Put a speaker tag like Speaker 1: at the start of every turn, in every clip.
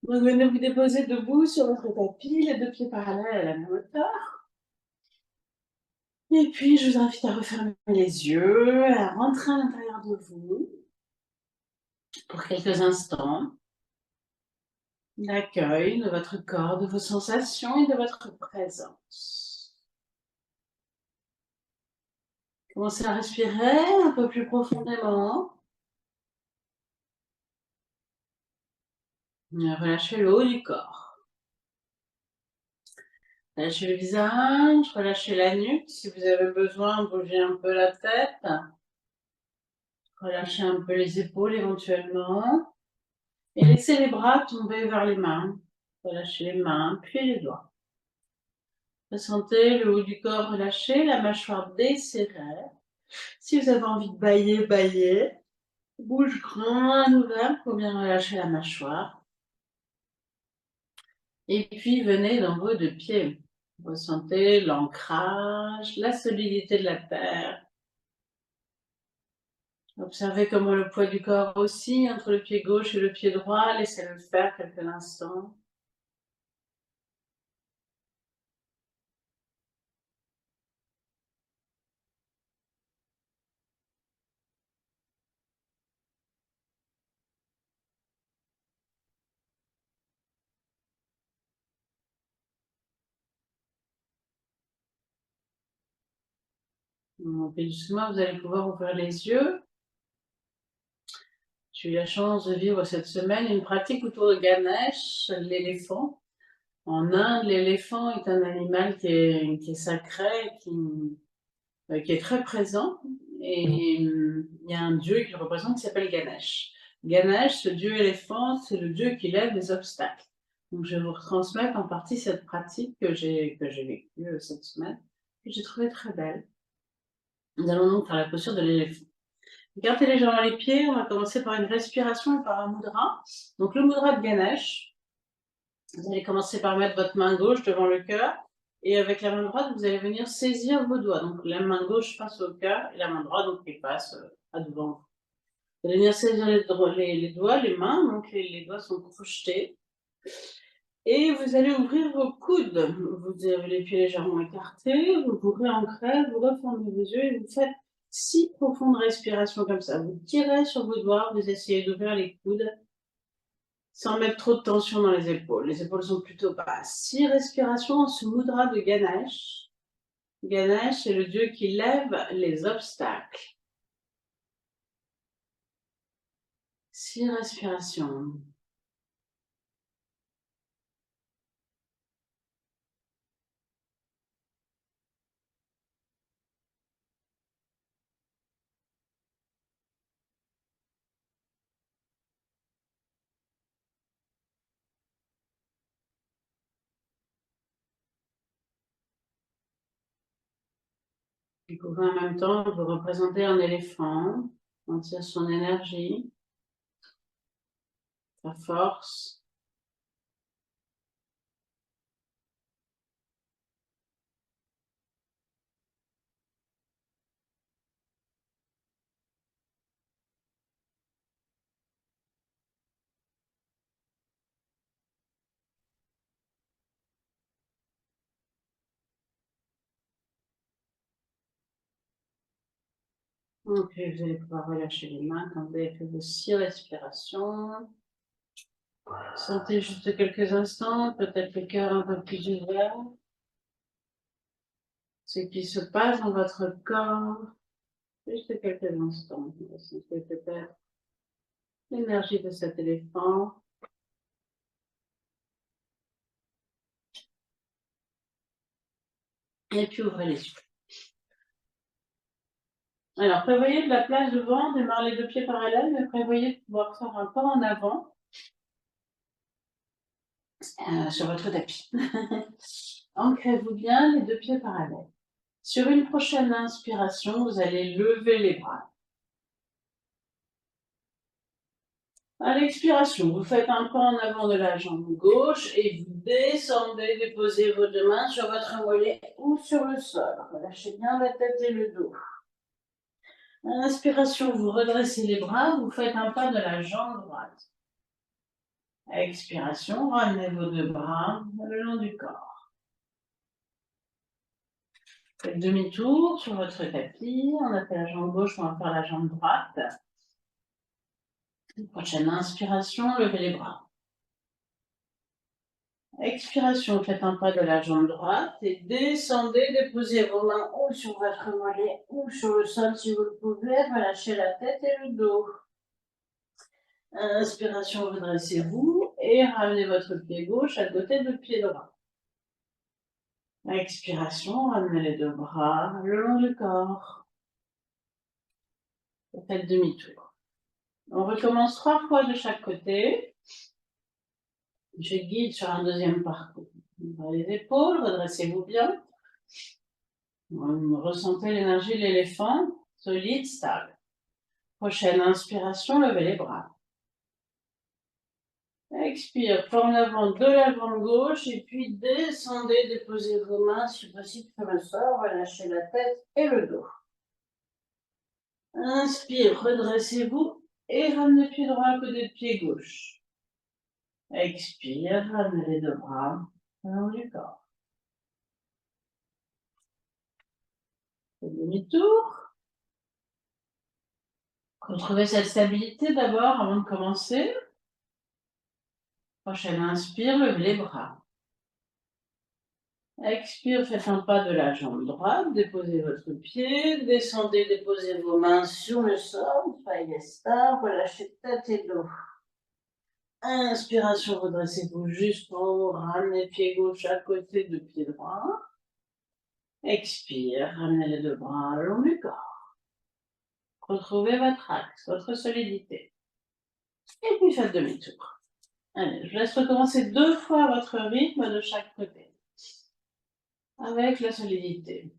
Speaker 1: Donc, venez vous déposer debout sur votre tapis, les deux pieds parallèles à la même hauteur. Et puis, je vous invite à refermer les yeux, à rentrer à l'intérieur de vous pour quelques instants. L'accueil de votre corps, de vos sensations et de votre présence. Commencez à respirer un peu plus profondément. Relâchez le haut du corps. Relâchez le visage, relâchez la nuque. Si vous avez besoin, bougez un peu la tête. Relâchez un peu les épaules éventuellement. Et laissez les bras tomber vers les mains. Relâchez les mains, puis les doigts. Ressentez le haut du corps relâché, la mâchoire desserrée. Si vous avez envie de bâiller, bâillez. Bouche grande ouverte pour bien relâcher la mâchoire. Et puis venez dans vos deux pieds. Ressentez l'ancrage, la solidité de la terre. Observez comment le poids du corps oscille entre le pied gauche et le pied droit. Laissez-le faire quelques instants. Puis doucement, vous allez pouvoir ouvrir les yeux. J'ai eu la chance de vivre cette semaine une pratique autour de Ganesh, l'éléphant. En Inde, l'éléphant est un animal qui est sacré, qui est très présent. Et il y a un dieu qui le représente qui s'appelle Ganesh. Ganesh, ce dieu éléphant, c'est le dieu qui lève les obstacles. Donc je vais vous retransmettre en partie cette pratique que j'ai vécue cette semaine, que j'ai trouvée très belle. Nous allons donc faire la posture de l'éléphant. Gardez les jambes dans les pieds, on va commencer par une respiration et par un mudra. Donc le mudra de Ganesh, vous allez commencer par mettre votre main gauche devant le cœur et avec la main droite, vous allez venir saisir vos doigts. Donc la main gauche passe au cœur et la main droite donc, qui passe à devant vous. Vous allez venir saisir les doigts, les mains, donc les doigts sont projetés. Et vous allez ouvrir vos coudes. Vous avez les pieds légèrement écartés, vous vous réancrez, vous refermez vos yeux et vous faites 6 profondes respirations comme ça. Vous tirez sur vos doigts, vous essayez d'ouvrir les coudes sans mettre trop de tension dans les épaules. Les épaules sont plutôt basses. 6 respirations en ce mudra de Ganesh. Ganesh est le dieu qui lève les obstacles. 6 respirations. Vous pouvez en même temps vous représenter un éléphant, sentir son énergie, sa force. Ok, vous allez pouvoir relâcher les mains quand vous avez fait vos 6 respirations. Sentez juste quelques instants, peut-être le cœur un peu plus ouvert. Ce qui se passe dans votre corps, juste quelques instants. Vous sentez peut-être l'énergie de cet éléphant. Et puis ouvrez les yeux. Alors, prévoyez de la place devant, démarrez les deux pieds parallèles, mais prévoyez de pouvoir faire un pas en avant sur votre tapis. Ancrez-vous bien les deux pieds parallèles. Sur une prochaine inspiration, vous allez lever les bras. À l'expiration, vous faites un pas en avant de la jambe gauche et vous descendez, déposez vos deux mains sur votre mollet ou sur le sol. Relâchez bien la tête et le dos. À l'inspiration, vous redressez les bras, vous faites un pas de la jambe droite. Expiration, ramenez vos deux bras le long du corps. Faites demi-tour sur votre tapis. On a fait la jambe gauche, on va faire la jambe droite. Prochaine inspiration, levez les bras. Expiration, faites un pas de la jambe droite et descendez, déposez vos mains ou sur votre mollet ou sur le sol si vous le pouvez. Relâchez la tête et le dos. Inspiration, redressez-vous et ramenez votre pied gauche à côté de pied droit. Expiration, ramenez les deux bras le long du corps. Faites demi-tour. On recommence 3 fois de chaque côté. Je guide sur un deuxième parcours. Ouvrez les épaules, redressez-vous bien. Ressentez l'énergie de l'éléphant, solide, stable. Prochaine inspiration, levez les bras. Expire, forme l'avant de la jambe gauche et puis descendez, déposez vos mains si possible sur le sol, relâchez la tête et le dos. Inspire, redressez-vous et ramenez le pied droit à côté de pied gauche. Expire, ramenez les deux bras le long du corps. Demi-tour. Retrouvez cette stabilité d'abord avant de commencer. Prochaine inspire, levez les bras. Expire, faites un pas de la jambe droite, déposez votre pied, descendez, déposez vos mains sur le sol, soyez stable, relâchez tête et dos. Inspiration, redressez-vous juste en haut, ramenez pied gauche à côté de pied droit. Expire, ramenez les deux bras le long du corps. Retrouvez votre axe, votre solidité. Et puis faites demi-tour. Allez, je laisse recommencer 2 fois à votre rythme de chaque côté. Avec la solidité.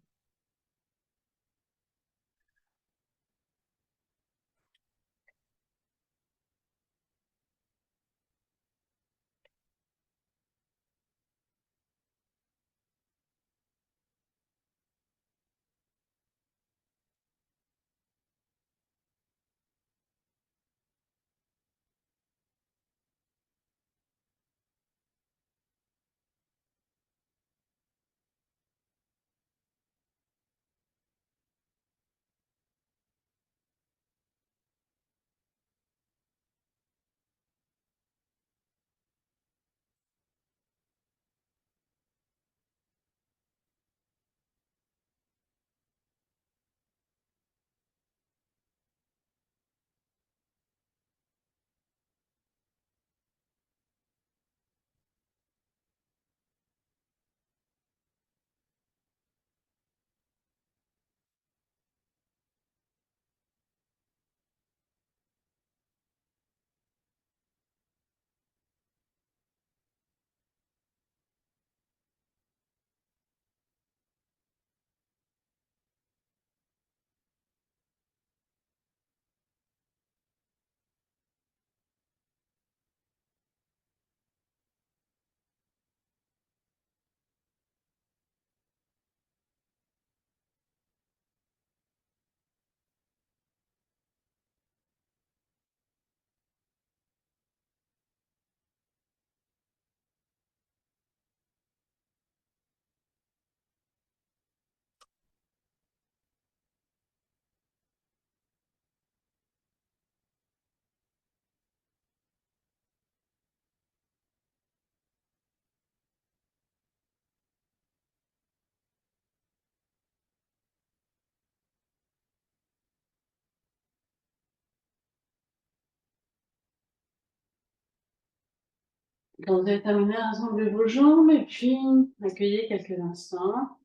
Speaker 1: Quand vous avez terminé, rassemblez vos jambes et puis accueillez quelques instants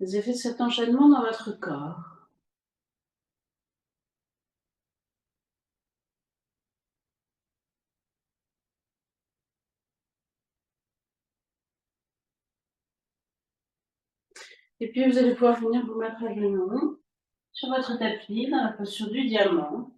Speaker 1: les effets de cet enchaînement dans votre corps. Et puis vous allez pouvoir venir vous mettre à genoux sur votre tapis dans la posture du diamant.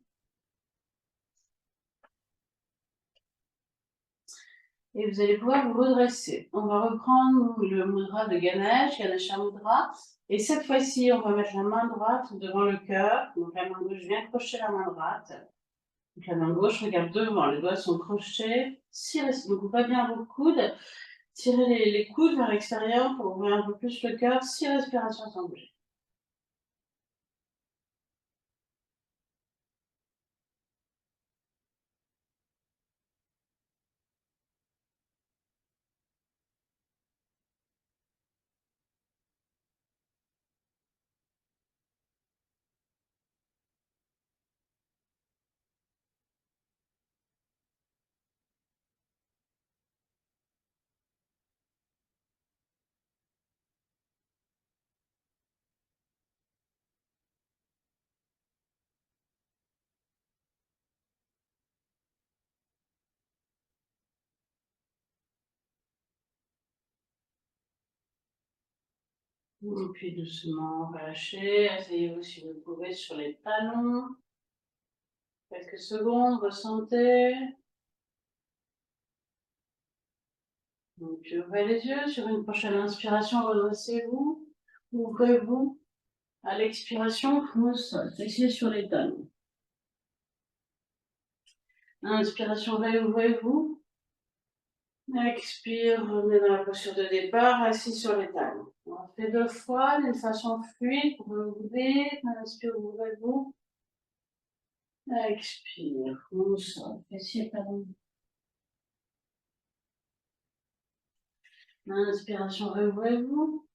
Speaker 1: Et vous allez pouvoir vous redresser. On va reprendre le mudra de Ganesh, Ganesha Mudra. Et cette fois-ci, on va mettre la main droite devant le cœur. Donc la main gauche vient crocher la main droite. Donc la main gauche regarde devant, les doigts sont crochés. Tirez, donc ouvrez bien vos coudes. Tirez les coudes vers l'extérieur pour ouvrir un peu plus le cœur. 6 respirations sans bouger. Et puis doucement, relâchez. Asseyez-vous si vous pouvez sur les talons. Quelques secondes, ressentez. Donc, ouvrez les yeux. Sur une prochaine inspiration, redressez-vous. Ouvrez-vous. À l'expiration, front au sol. Fessiers sur les talons. Inspiration, ouvrez-vous. Expire, revenez dans la posture de départ, assis sur les talons. On fait 2 fois d'une façon fluide pour ouvrir. Inspire, ouvrez-vous. Expire, front au sol. Fessiers, talons. Inspiration, ouvrez-vous.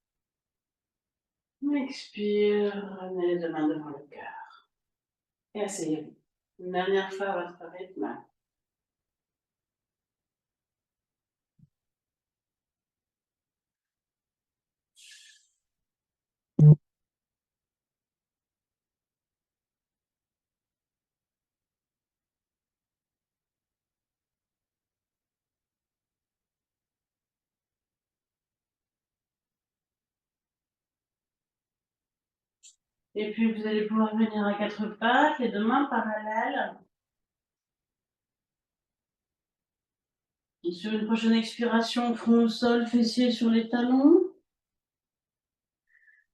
Speaker 1: Expire, ramenez les 2 mains devant le cœur. Et asseyez-vous. Une dernière fois à votre rythme. Et puis vous allez pouvoir venir à 4 pattes, les 2 mains parallèles. Et sur une prochaine expiration, front au sol, fessiers sur les talons.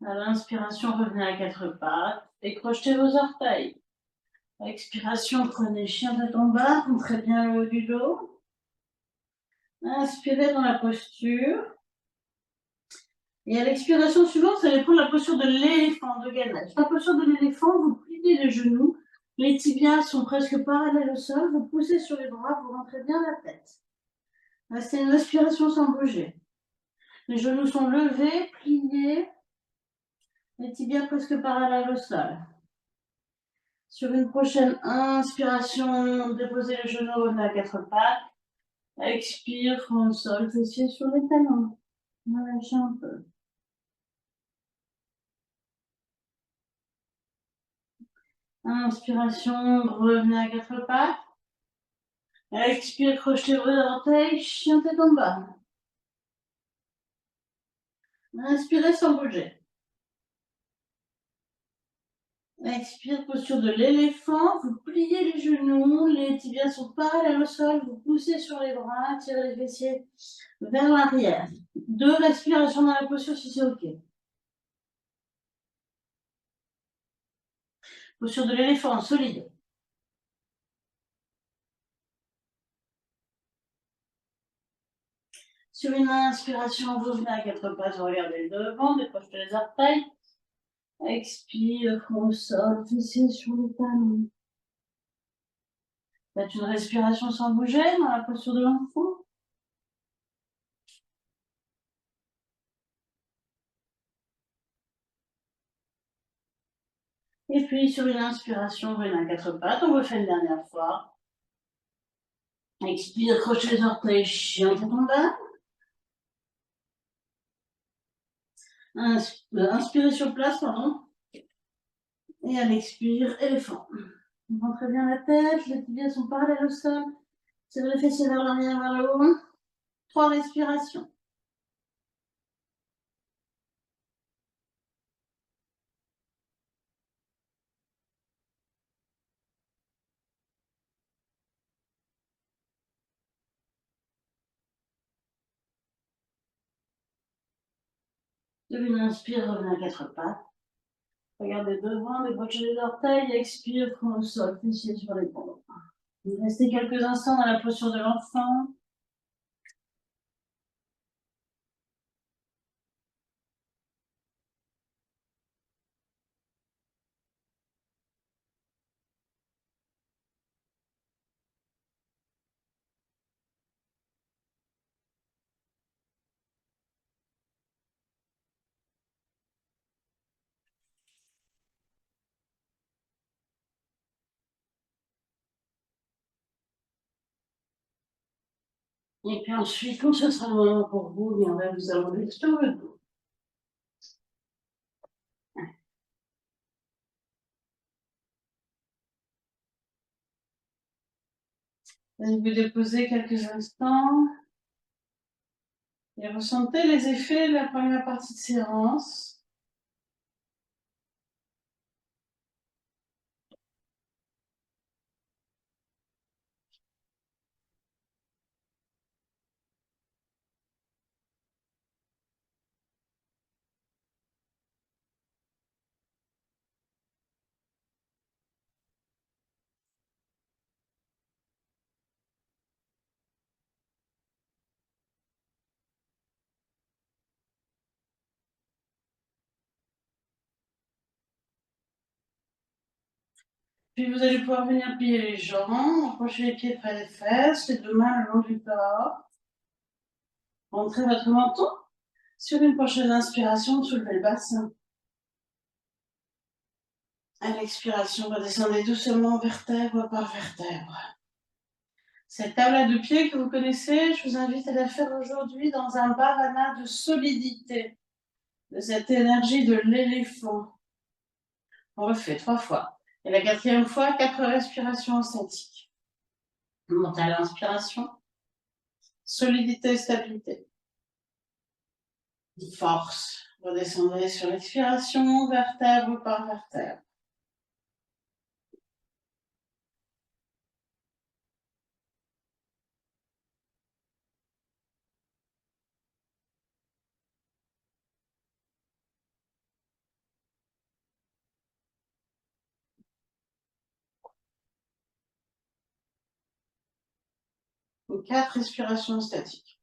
Speaker 1: À l'inspiration, revenez à 4 pattes et crochetez vos orteils. À l'expiration, prenez chien tête en bas, montrez bien le haut du dos. Inspirez dans la posture. Et à l'expiration suivante, vous allez prendre la posture de l'éléphant, de gainage. La posture de l'éléphant, vous pliez les genoux. Les tibias sont presque parallèles au sol. Vous poussez sur les bras, vous rentrez bien la tête. Restez une respiration sans bouger. Les genoux sont levés, pliés. Les tibias presque parallèles au sol. Sur une prochaine inspiration, déposez les genoux, revenez à 4 pattes. Expire, front au sol, fessiers sur les talons. Relâchez un peu. Inspiration, revenez à 4 pattes. Expire, crochetez vos orteils, chien tête en bas. Inspirez sans bouger. Expire, posture de l'éléphant. Vous pliez les genoux, les tibias sont parallèles au sol. Vous poussez sur les bras, tirez les fessiers vers l'arrière. 2 respirations dans la posture si c'est OK. Posture de l'éléphant, solide. Sur une inspiration, vous venez à 4 pattes, vous regardez devant, décrochez les orteils. Expire, front au sol, fessiers sur les talons. Faites une respiration sans bouger dans la posture de l'enfant. Et puis sur une inspiration, vous venez à 4 pattes, on refait une dernière fois. Expire, crochez les orteils, chien tête en bas. Inspirez sur place, pardon. Et à l'expire, éléphant. Rentrez bien la tête, les tibias sont parallèles au sol. Tirez les fessiers vers l'arrière, vers le haut. 3 respirations. De une inspire, revenez à 4 pattes. Regardez devant, décrochez les orteils, expire, front au sol, fessiers sur les l'épaule. Restez quelques instants dans la posture de l'enfant. Et puis ensuite, quand ce sera le moment pour vous, eh bien, on va vous allonger sur le dos. Allez vous déposer quelques instants et ressentez les effets de la première partie de séance. Puis vous allez pouvoir venir plier les jambes, approcher les pieds près des fesses, les deux mains le long du corps. Rentrez votre menton. Sur une prochaine inspiration, soulevez le bassin. À l'expiration, redescendez doucement vertèbre par vertèbre. Cette table à deux pieds que vous connaissez, je vous invite à la faire aujourd'hui dans un bhavana de solidité, de cette énergie de l'éléphant. On refait 3 fois. Et la 4e fois, 4 respirations statiques. Montez à l'inspiration. Solidité, stabilité. Force. Redescendez sur l'expiration, vertèbre par vertèbre. Et 4 respirations statiques.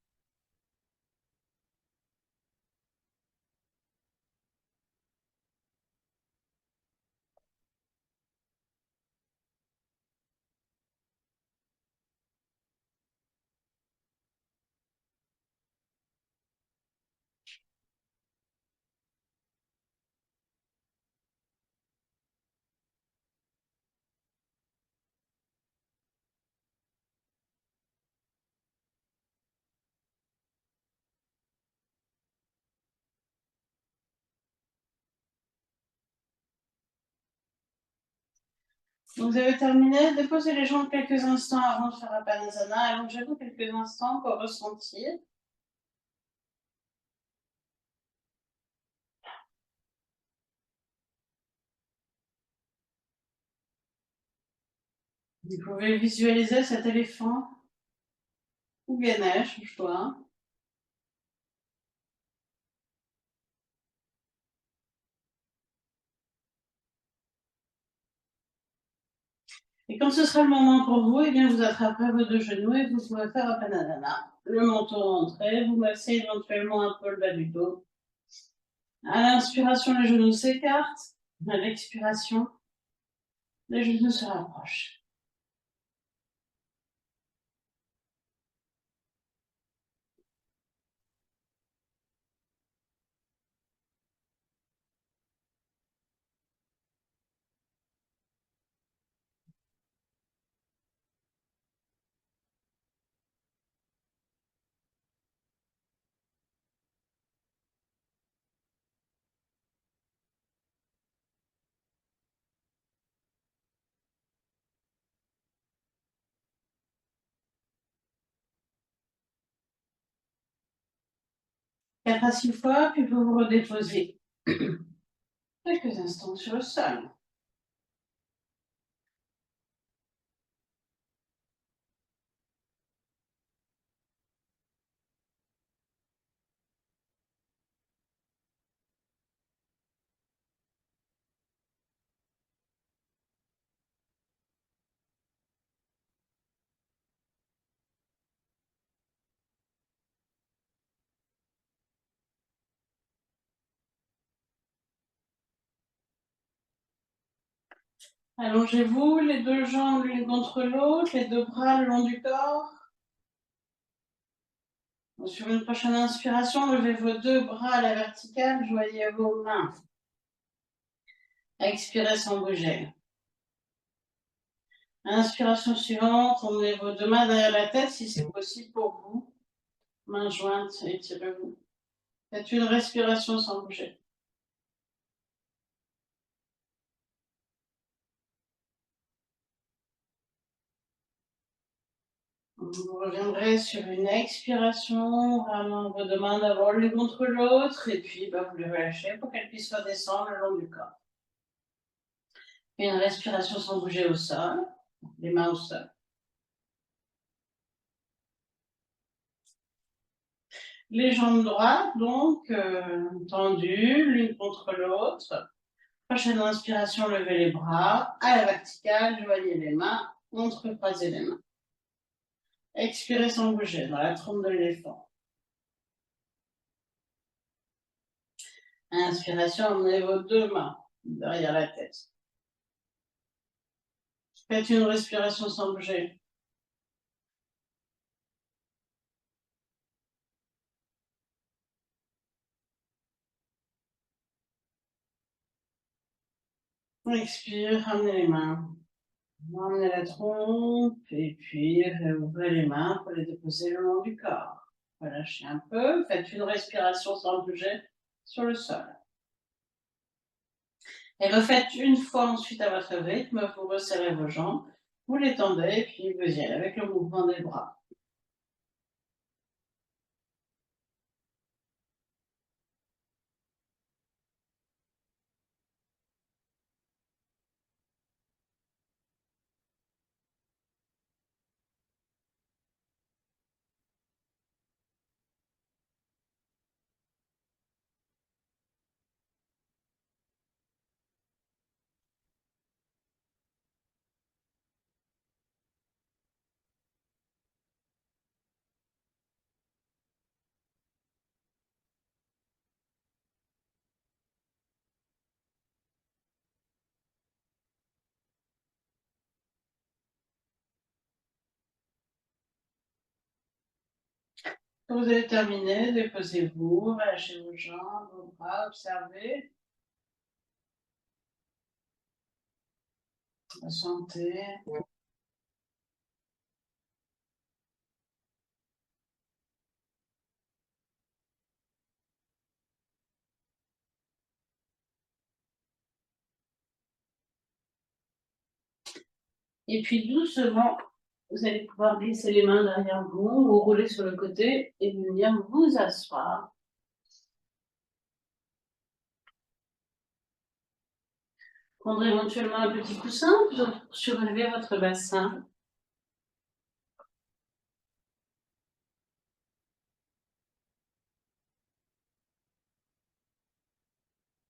Speaker 1: Vous avez terminé, déposez les jambes quelques instants avant de faire Apanasana. Allongez-vous quelques instants pour ressentir. Vous pouvez visualiser cet éléphant ou Ganesh, au choix. Et quand ce sera le moment pour vous, eh bien vous attraperez vos deux genoux et vous pouvez faire Apanasana. Le menton rentré, vous massez éventuellement un peu le bas du dos. À l'inspiration, les genoux s'écartent. À l'expiration, les genoux se rapprochent. Quatre à 6 fois, puis vous vous redéposez quelques instants sur le sol. Allongez-vous, les deux jambes l'une contre l'autre, les deux bras le long du corps. Sur une prochaine inspiration, levez vos deux bras à la verticale, joignez vos mains. Expirez sans bouger. Inspiration suivante, emmenez vos deux mains derrière la tête si c'est possible pour vous. Mains jointes, étirez-vous. Faites une respiration sans bouger. Vous reviendrez sur une expiration, vraiment vos deux mains d'abord l'une contre l'autre, et puis vous les relâchez pour qu'elles puissent redescendre le long du corps. Une respiration sans bouger au sol, les mains au sol. Les jambes droites, donc, tendues, l'une contre l'autre. Prochaine inspiration, levez les bras à la verticale, joignez les mains, entrecroisez les mains. Expirez sans bouger dans la trompe de l'éléphant. Inspiration, emmenez vos deux mains derrière la tête. Faites une respiration sans bouger. Expire, ramenez les mains. Ramenez la trompe et puis ouvrez les mains pour les déposer le long du corps. Relâchez un peu, faites une respiration sans bouger sur le sol. Et refaites une fois ensuite à votre rythme, vous resserrez vos jambes, vous les tendez et puis vous y allez avec le mouvement des bras. Quand vous avez terminé, déposez-vous, relâchez vos jambes, vos bras, observez. Ressentez. Et puis doucement, vous allez pouvoir glisser les mains derrière vous ou rouler sur le côté et venir vous asseoir. Prendre éventuellement un petit coussin pour surélever votre bassin.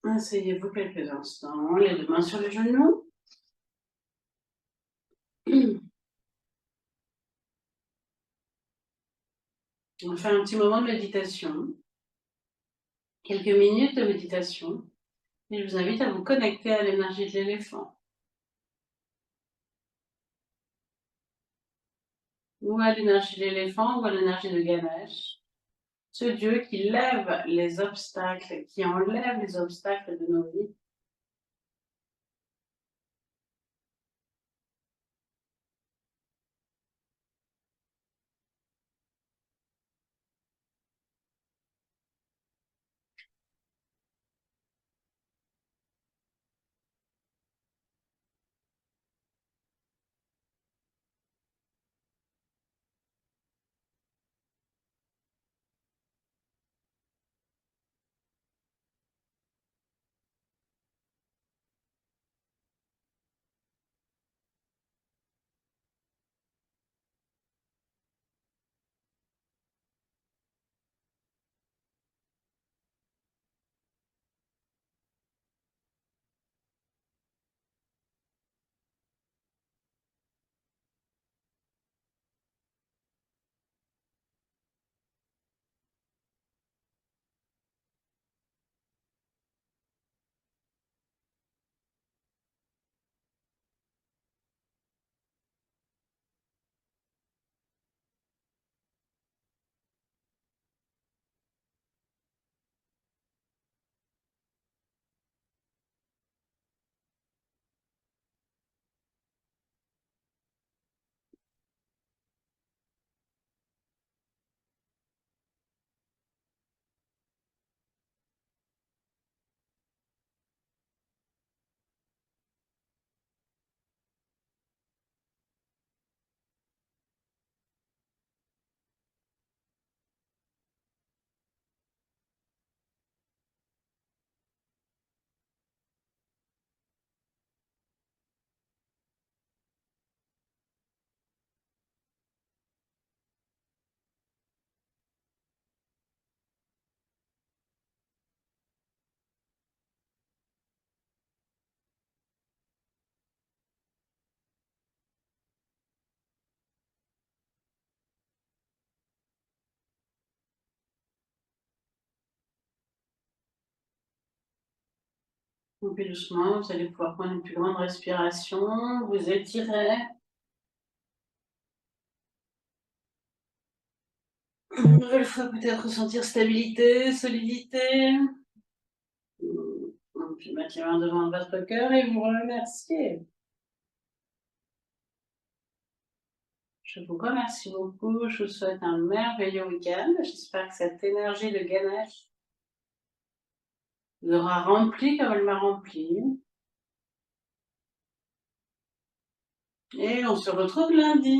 Speaker 1: Asseyez-vous quelques instants, les deux mains sur les genoux. On va faire un petit moment de méditation. Quelques minutes de méditation. Et je vous invite à vous connecter à l'énergie de l'éléphant. Ou à l'énergie de l'éléphant ou à l'énergie de Ganesh. Ce Dieu qui lève les obstacles, qui enlève les obstacles de nos vies. Et puis doucement, vous allez pouvoir prendre une plus grande respiration, vous étirer. Une nouvelle fois, peut-être ressentir stabilité, solidité. Puis mettre les mains devant votre cœur et vous remercier. Je vous remercie beaucoup. Je vous souhaite un merveilleux week-end. J'espère que cette énergie de Ganesh vous aura rempli comme elle m'a rempli. Et on se retrouve lundi.